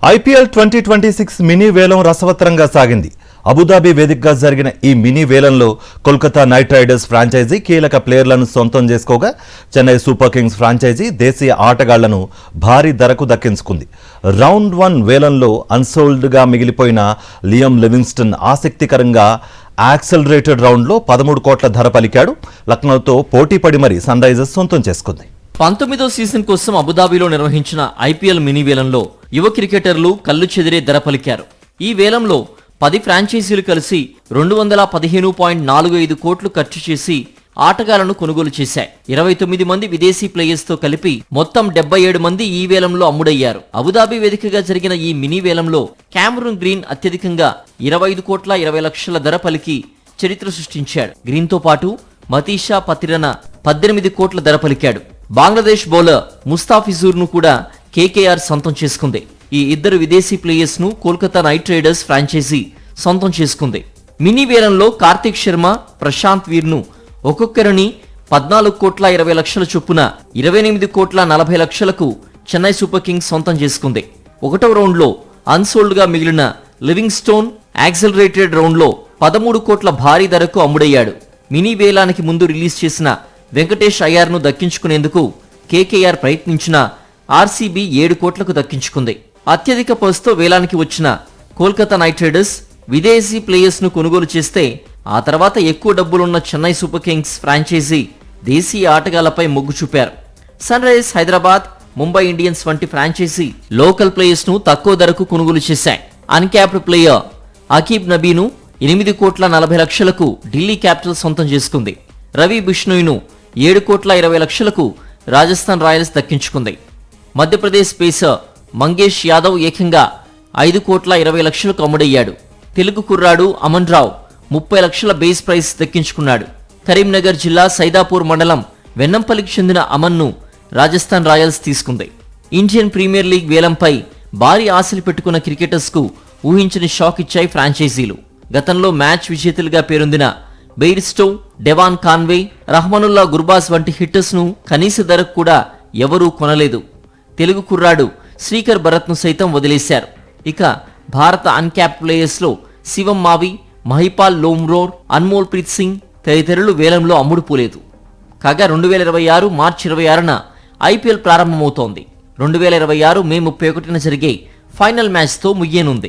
IPL 2026 mini వేలం రసవత్తరంగా సాగింది. అబుదాబి వేదికగా జరిగిన ఈ మినీ వేలంలో కోల్కతా నైట్ రైడర్స్ ఫ్రాంచైజీ కీలక ప్లేయర్లను సొంతం చేసుకోగా చెన్నై సూపర్ కింగ్స్ ఫ్రాంచైజీ దేశీయ ఆటగాళ్లను భారీ ధరకు దక్కించుకుంది. రౌండ్ 1 వేలంలో అన్సోల్డ్గా మిగిలిపోయిన లియం లివింగ్స్టన్ ఆసక్తికరంగా యాక్సలరేటెడ్ రౌండ్లో 13 కోట్ల ధర పలికాడు. లక్నోతో పోటీపడి మరీ సన్ రైజర్స్ సొంతం చేసుకుంది. 19వ సీజన్ కోసం అబుదాబిలో నిర్వహించిన ఐపీఎల్ మినీ వేలంలో యువ క్రికెటర్లు కళ్ళు చెదిరే ధర పలికారు. ఈ వేలంలో 10 ఫ్రాంచైజీలు కలిసి 215.45 కోట్లు ఖర్చు చేసి ఆటగాళ్లను కొనుగోలు చేశాయి. 29 మంది విదేశీ ప్లేయర్స్ తో కలిపి మొత్తం 77 మంది ఈ వేలంలో అమ్ముడయ్యారు. అబుదాబి వేదికగా జరిగిన ఈ మినీ వేలంలో క్యామరూన్ గ్రీన్ అత్యధికంగా 25,20,00,000 ధర పలికి చరిత్ర సృష్టించాడు. గ్రీన్ తో పాటు మతీషా పతిరన 18 కోట్ల ధర పలికాడు. బంగ్లాదేశ్ బౌలర్ ముస్తాఫిజూర్ ను కూడా కేకేఆర్ సొంతం చేసుకుంది. ఈ ఇద్దరు విదేశీ ప్లేయర్స్ ను కోల్కతా నైట్ రైడర్స్ ఫ్రాంచైజీ సొంతం చేసుకుంది. మినీ వేలంలో కార్తిక్ శర్మ, ప్రశాంత్ వీర్ ను ఒక్కొక్కరిని 14,20,00,000 చొప్పున 28,40,00,000కు చెన్నై సూపర్ కింగ్స్ సొంతం చేసుకుంది. 1వ రౌండ్ లో అన్సోల్డ్ గా మిగిలిన లివింగ్స్టోన్ యాక్సలరేటెడ్ రౌండ్ లో 13 కోట్ల భారీ ధరకు అమ్ముడయ్యాడు. మినీ వేలానికి ముందు రిలీజ్ చేసిన వెంకటేష్ అయ్యార్ ను దక్కించుకునేందుకు కేకేఆర్ ప్రయత్నించిన ఆర్సీబీ 7 కోట్లకు దక్కించుకుంది. అత్యధిక పర్సుతో వేలానికి వచ్చిన కోల్కతా నైట్ రైడర్స్ విదేశీ ప్లేయర్స్ ను కొనుగోలు చేస్తే ఆ తర్వాత ఎక్కువ డబ్బులున్న చెన్నై సూపర్ కింగ్స్ ఫ్రాంచైజీ దేశీయ ఆటగాళ్లపై మొగ్గు చూపారు. Sunrisers Hyderabad, Mumbai Indians వంటి ఫ్రాంచైజీ లోకల్ ప్లేయర్స్ ను తక్కువ ధరకు కొనుగోలు చేశాయి. అన్క్యాప్డ్ ప్లేయర్ అకీబ్ నబీను 8,40,00,000కు ఢిల్లీ క్యాపిటల్స్ సొంతం చేసుకుంది. రవి బిష్ణోయ్ను 7,20,00,000కు రాజస్థాన్ రాయల్స్ దక్కించుకుంది. మధ్యప్రదేశ్ పేసర్ మంగేష్ యాదవ్ ఏకంగా 5,20,00,000కు అమ్ముడయ్యాడు. తెలుగు కుర్రాడు అమన్ రావు 30 లక్షల బేస్ ప్రైస్ దక్కించుకున్నాడు. కరీంనగర్ జిల్లా సైదాపూర్ మండలం వెన్నంపల్లికి చెందిన అమన్ను రాజస్థాన్ రాయల్స్ తీసుకుంది. ఇండియన్ ప్రీమియర్ లీగ్ వేలంపై భారీ ఆశలు పెట్టుకున్న క్రికెటర్స్ కు ఊహించని షాక్ ఇచ్చాయి ఫ్రాంచైజీలు. గతంలో మ్యాచ్ విజేతలుగా పేరొందిన Bairstow, Devon Conway, Rahmanullah Gurbaz వంటి హిట్టర్స్ ను కనీస ధరకు కూడా ఎవరూ కొనలేదు. తెలుగు కుర్రాడు శ్రీకర్ భరత్ ను సైతం వదిలేశారు. ఇక భారత అన్క్యాప్ ప్లేయర్స్ లో శివం మావి, మహిపాల్ లోమ్రోర్, అన్మోల్ ప్రీత్ సింగ్ తదితరులు వేలంలో అమ్ముడుపోలేదు. కాగా 2026 మార్చి 26న ఐపీఎల్ ప్రారంభమవుతోంది. 2026 మే 31న జరిగే ఫైనల్ మ్యాచ్ తో ముగియనుంది.